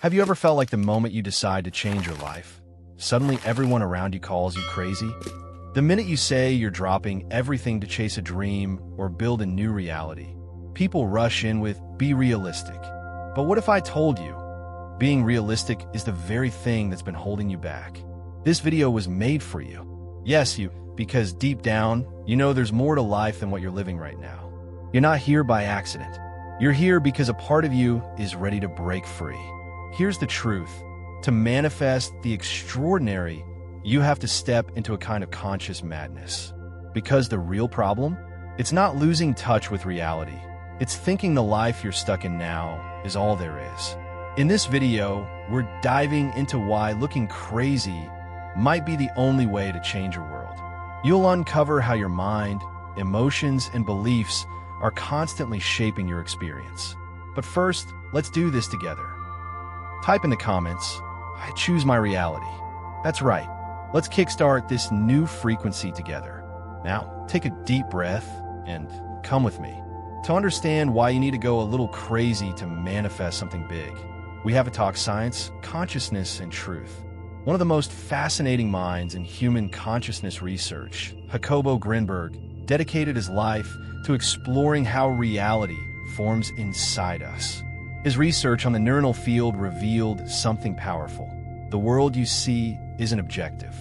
Have you ever felt like the moment you decide to change your life, suddenly everyone around you calls you crazy? The minute you say you're dropping everything to chase a dream or build a new reality, people rush in with, "Be realistic." But what if I told you, being realistic is the very thing that's been holding you back? This video was made for you. Yes, you, because deep down, you know there's more to life than what you're living right now. You're not here by accident. You're here because a part of you is ready to break free. Here's the truth. To manifest the extraordinary, you have to step into a kind of conscious madness. Because the real problem? It's not losing touch with reality. It's thinking the life you're stuck in now is all there is. In this video, we're diving into why looking crazy might be the only way to change your world. You'll uncover how your mind, emotions, and beliefs are constantly shaping your experience. But first, let's do this together. Type in the comments, "I choose my reality." That's right. Let's kickstart this new frequency together. Now, take a deep breath and come with me. To understand why you need to go a little crazy to manifest something big, we have to talk science, consciousness, and truth. One of the most fascinating minds in human consciousness research, Jacobo Grinberg, dedicated his life to exploring how reality forms inside us. His research on the neuronal field revealed something powerful. The world you see isn't objective.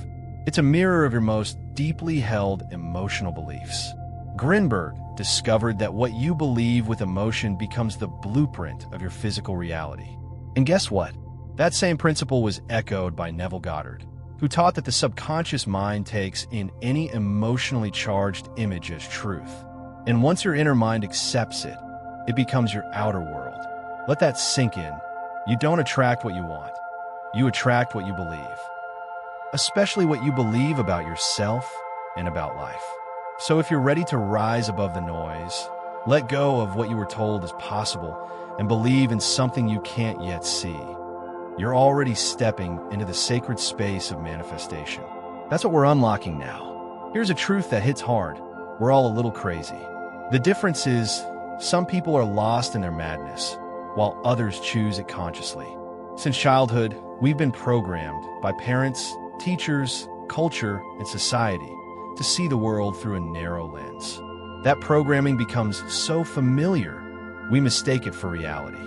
It's a mirror of your most deeply held emotional beliefs. Grinberg discovered that what you believe with emotion becomes the blueprint of your physical reality. And guess what? That same principle was echoed by Neville Goddard, who taught that the subconscious mind takes in any emotionally charged image as truth. And once your inner mind accepts it, it becomes your outer world. Let that sink in. You don't attract what you want. You attract what you believe. Especially what you believe about yourself and about life. So if you're ready to rise above the noise, let go of what you were told is possible, and believe in something you can't yet see, you're already stepping into the sacred space of manifestation. That's what we're unlocking now. Here's a truth that hits hard. We're all a little crazy. The difference is, some people are lost in their madness, while others choose it consciously. Since childhood, we've been programmed by parents, teachers, culture, and society to see the world through a narrow lens. That programming becomes so familiar, we mistake it for reality.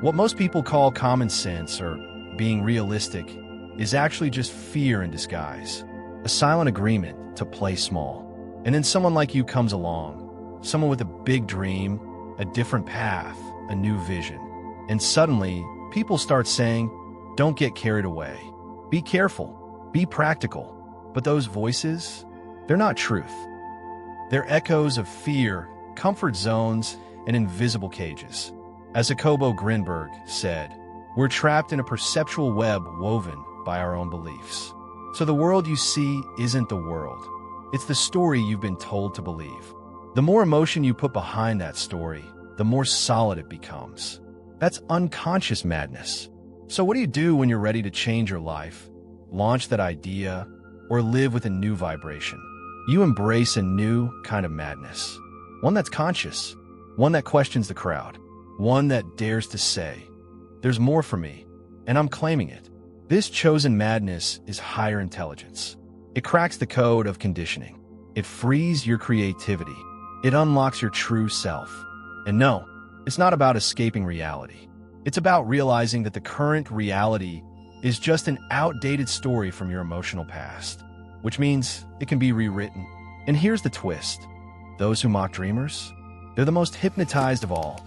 What most people call common sense or being realistic is actually just fear in disguise, a silent agreement to play small. And then someone like you comes along, someone with a big dream, a different path, a new vision. And suddenly, people start saying, "Don't get carried away. Be careful. Be practical." But those voices, they're not truth. They're echoes of fear, comfort zones, and invisible cages. As Jacobo Grinberg said, we're trapped in a perceptual web woven by our own beliefs. So the world you see isn't the world. It's the story you've been told to believe. The more emotion you put behind that story, the more solid it becomes. That's unconscious madness. So what do you do when you're ready to change your life, launch that idea, or live with a new vibration? You embrace a new kind of madness. One that's conscious, one that questions the crowd, one that dares to say, "There's more for me, and I'm claiming it." This chosen madness is higher intelligence. It cracks the code of conditioning. It frees your creativity. It unlocks your true self. And no, it's not about escaping reality. It's about realizing that the current reality is just an outdated story from your emotional past, which means it can be rewritten. And here's the twist. Those who mock dreamers, they're the most hypnotized of all.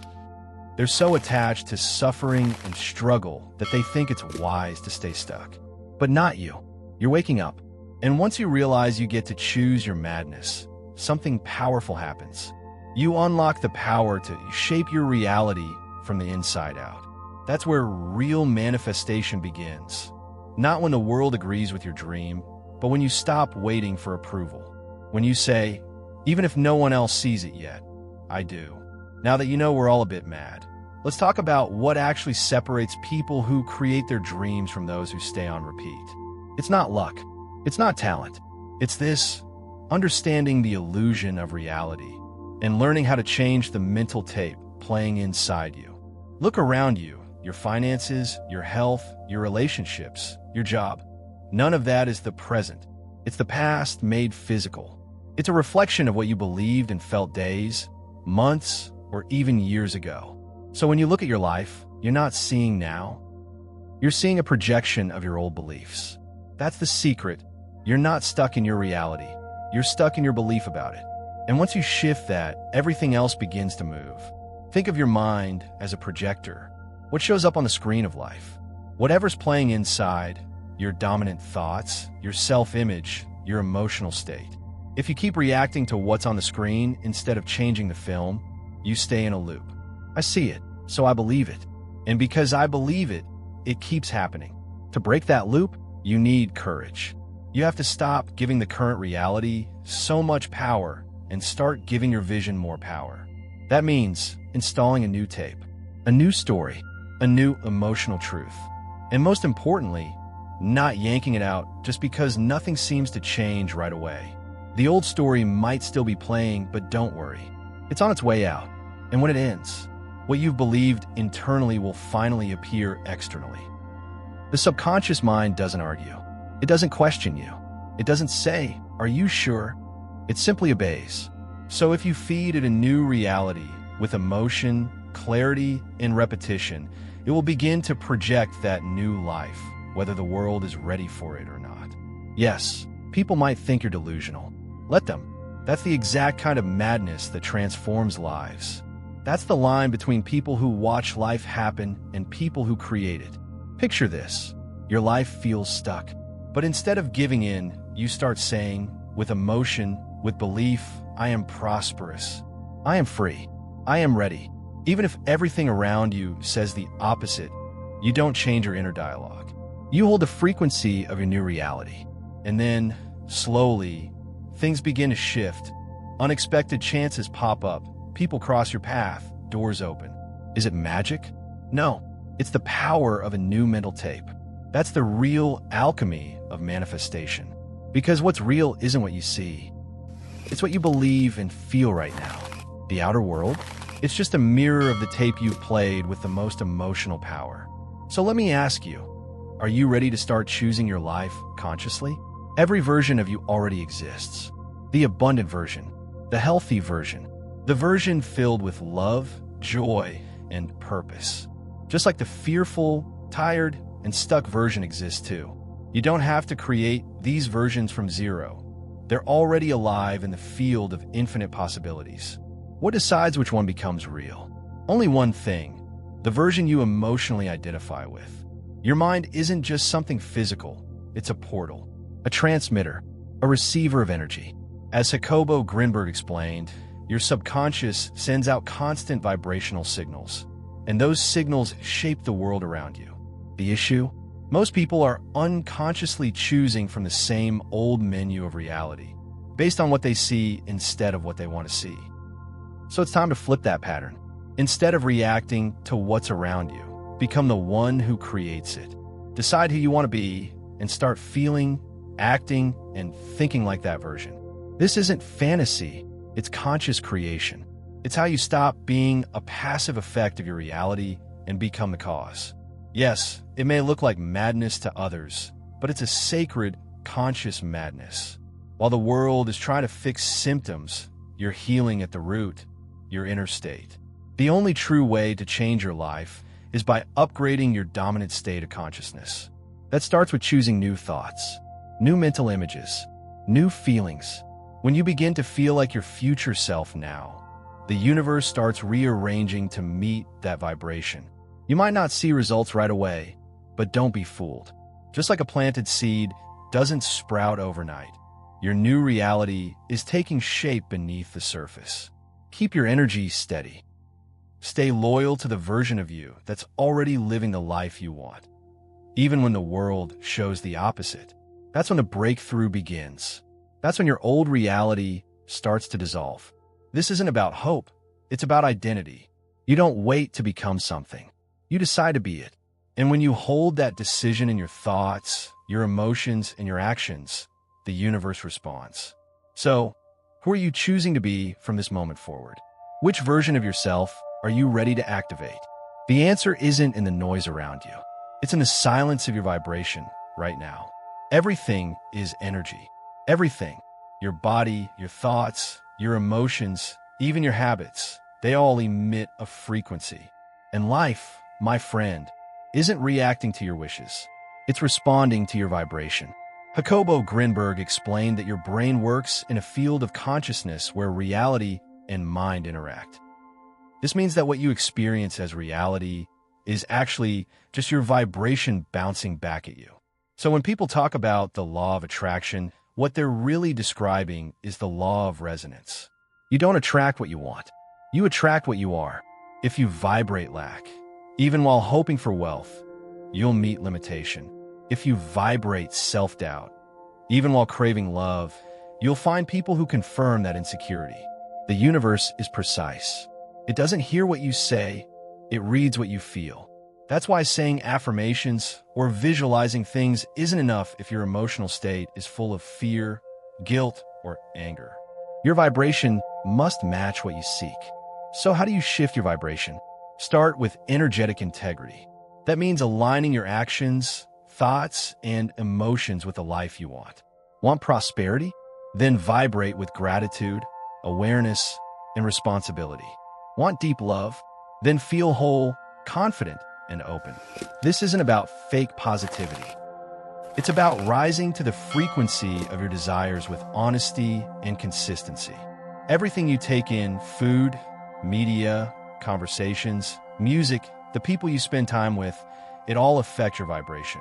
They're so attached to suffering and struggle that they think it's wise to stay stuck. But not you. You're waking up. And once you realize you get to choose your madness, something powerful happens. You unlock the power to shape your reality from the inside out. That's where real manifestation begins. Not when the world agrees with your dream, but when you stop waiting for approval. When you say, "Even if no one else sees it yet, I do." Now that you know we're all a bit mad, let's talk about what actually separates people who create their dreams from those who stay on repeat. It's not luck. It's not talent. It's this: understanding the illusion of reality and learning how to change the mental tape playing inside you. Look around you. your finances, your health, your relationships, your job. None of that is the present. It's the past made physical. It's a reflection of what you believed and felt days, months, or even years ago. So when you look at your life, you're not seeing now. You're seeing a projection of your old beliefs. That's the secret. You're not stuck in your reality. You're stuck in your belief about it. And once you shift that, everything else begins to move. Think of your mind as a projector. What shows up on the screen of life? Whatever's playing inside, your dominant thoughts, your self-image, your emotional state. If you keep reacting to what's on the screen instead of changing the film, you stay in a loop. I see it, so I believe it. And because I believe it, it keeps happening. To break that loop, you need courage. You have to stop giving the current reality so much power and start giving your vision more power. That means installing a new tape, a new story, a new emotional truth. And most importantly, not yanking it out just because nothing seems to change right away. The old story might still be playing, but don't worry. It's on its way out. And when it ends, what you've believed internally will finally appear externally. The subconscious mind doesn't argue. It doesn't question you. It doesn't say, "Are you sure?" It simply obeys. So if you feed it a new reality with emotion, clarity, and repetition, it will begin to project that new life, whether the world is ready for it or not. Yes, people might think you're delusional. Let them. That's the exact kind of madness that transforms lives. That's the line between people who watch life happen and people who create it. Picture this. Your life feels stuck. But instead of giving in, you start saying, with emotion, with belief, "I am prosperous. I am free. I am ready." Even if everything around you says the opposite, you don't change your inner dialogue. You hold the frequency of your new reality. And then, slowly, things begin to shift. Unexpected chances pop up. People cross your path. Doors open. Is it magic? No. It's the power of a new mental tape. That's the real alchemy of manifestation. Because what's real isn't what you see. It's what you believe and feel right now. The outer world? It's just a mirror of the tape you've played with the most emotional power. So let me ask you, are you ready to start choosing your life consciously? Every version of you already exists. The abundant version, the healthy version, the version filled with love, joy, and purpose. Just like the fearful, tired, and stuck version exists too. You don't have to create these versions from zero. They're already alive in the field of infinite possibilities. What decides which one becomes real? Only one thing, the version you emotionally identify with. Your mind isn't just something physical, it's a portal, a transmitter, a receiver of energy. As Jacobo Grinberg explained, your subconscious sends out constant vibrational signals, and those signals shape the world around you. The issue? Most people are unconsciously choosing from the same old menu of reality, based on what they see instead of what they want to see. So it's time to flip that pattern. Instead of reacting to what's around you, become the one who creates it. Decide who you want to be and start feeling, acting, and thinking like that version. This isn't fantasy, it's conscious creation. It's how you stop being a passive effect of your reality and become the cause. Yes, it may look like madness to others, but it's a sacred, conscious madness. While the world is trying to fix symptoms, you're healing at the root, your inner state. The only true way to change your life is by upgrading your dominant state of consciousness. That starts with choosing new thoughts, new mental images, new feelings. When you begin to feel like your future self now, the universe starts rearranging to meet that vibration. You might not see results right away, but don't be fooled. Just like a planted seed doesn't sprout overnight, your new reality is taking shape beneath the surface. Keep your energy steady. Stay loyal to the version of you that's already living the life you want. Even when the world shows the opposite, that's when the breakthrough begins. That's when your old reality starts to dissolve. This isn't about hope, it's about identity. You don't wait to become something. You decide to be it. And when you hold that decision in your thoughts, your emotions, and your actions, the universe responds. So, who are you choosing to be from this moment forward? Which version of yourself are you ready to activate? The answer isn't in the noise around you. It's in the silence of your vibration right now. Everything is energy. Everything. Your body, your thoughts, your emotions, even your habits, they all emit a frequency. And life, my friend, isn't reacting to your wishes. It's responding to your vibration. Jacobo Grinberg explained that your brain works in a field of consciousness where reality and mind interact. This means that what you experience as reality is actually just your vibration bouncing back at you. So when people talk about the law of attraction, what they're really describing is the law of resonance. You don't attract what you want. You attract what you are. If you vibrate lack, even while hoping for wealth, you'll meet limitation. If you vibrate self-doubt, even while craving love, you'll find people who confirm that insecurity. The universe is precise. It doesn't hear what you say, it reads what you feel. That's why saying affirmations or visualizing things isn't enough if your emotional state is full of fear, guilt, or anger. Your vibration must match what you seek. So how do you shift your vibration? Start with energetic integrity. That means aligning your actions, thoughts, and emotions with the life you want. Want prosperity? Then vibrate with gratitude, awareness, and responsibility. Want deep love? Then feel whole, confident, and open. This isn't about fake positivity. It's about rising to the frequency of your desires with honesty and consistency. Everything you take in, food, media, conversations, music, the people you spend time with, it all affects your vibration.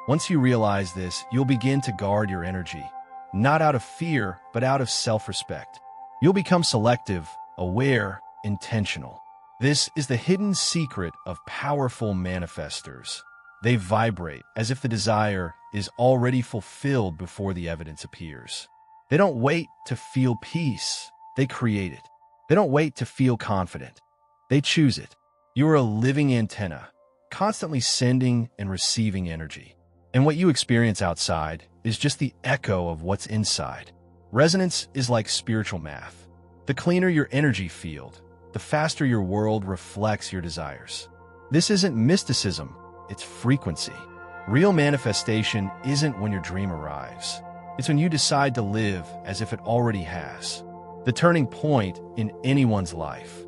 Once you realize this, you'll begin to guard your energy, not out of fear, but out of self-respect. You'll become selective, aware, intentional. This is the hidden secret of powerful manifestors. They vibrate as if the desire is already fulfilled before the evidence appears. They don't wait to feel peace, they create it. They don't wait to feel confident, they choose it. You are a living antenna, constantly sending and receiving energy. And what you experience outside is just the echo of what's inside. Resonance is like spiritual math. The cleaner your energy field, the faster your world reflects your desires. This isn't mysticism, it's frequency. Real manifestation isn't when your dream arrives. It's when you decide to live as if it already has. The turning point in anyone's life.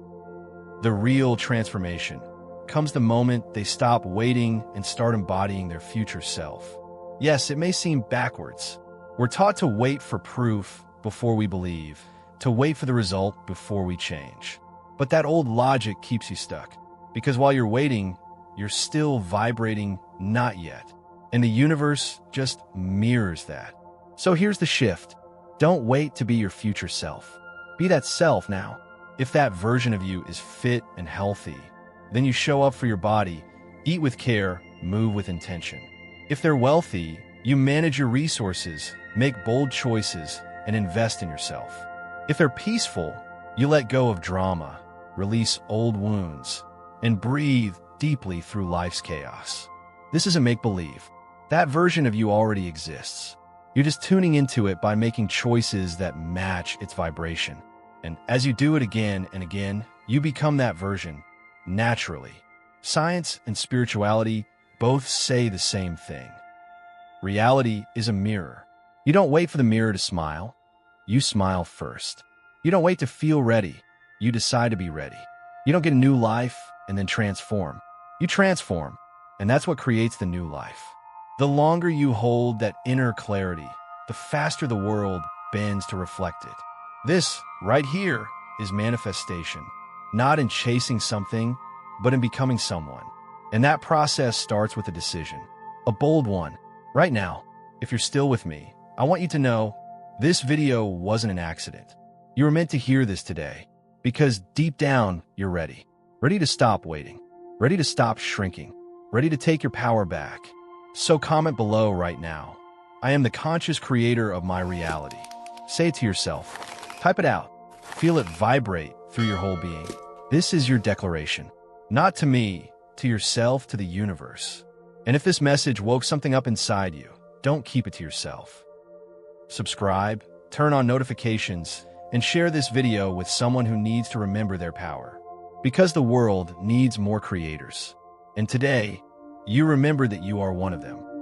The real transformation comes the moment they stop waiting and start embodying their future self. Yes, it may seem backwards. We're taught to wait for proof before we believe, to wait for the result before we change. But that old logic keeps you stuck, because while you're waiting, you're still vibrating not yet. And the universe just mirrors that. So here's the shift. Don't wait to be your future self. Be that self now. If that version of you is fit and healthy, then you show up for your body, eat with care, move with intention. If they're wealthy, you manage your resources, make bold choices, and invest in yourself. If they're peaceful, you let go of drama, release old wounds, and breathe deeply through life's chaos. This isn't make-believe. That version of you already exists. You're just tuning into it by making choices that match its vibration. And as you do it again and again, you become that version, naturally. Science and spirituality both say the same thing. Reality is a mirror. You don't wait for the mirror to smile. You smile first. You don't wait to feel ready. You decide to be ready. You don't get a new life and then transform. You transform, and that's what creates the new life. The longer you hold that inner clarity, the faster the world bends to reflect it. This, right here, is manifestation, not in chasing something, but in becoming someone. And that process starts with a decision, a bold one. Right now, if you're still with me, I want you to know this video wasn't an accident. You were meant to hear this today, because deep down, you're ready. Ready to stop waiting. Ready to stop shrinking. Ready to take your power back. So comment below right now. I am the conscious creator of my reality. Say it to yourself. Type it out. Feel it vibrate through your whole being. This is your declaration. Not to me, to yourself, to the universe. And if this message woke something up inside you, don't keep it to yourself. Subscribe, turn on notifications, and share this video with someone who needs to remember their power. Because the world needs more creators. And today, you remember that you are one of them.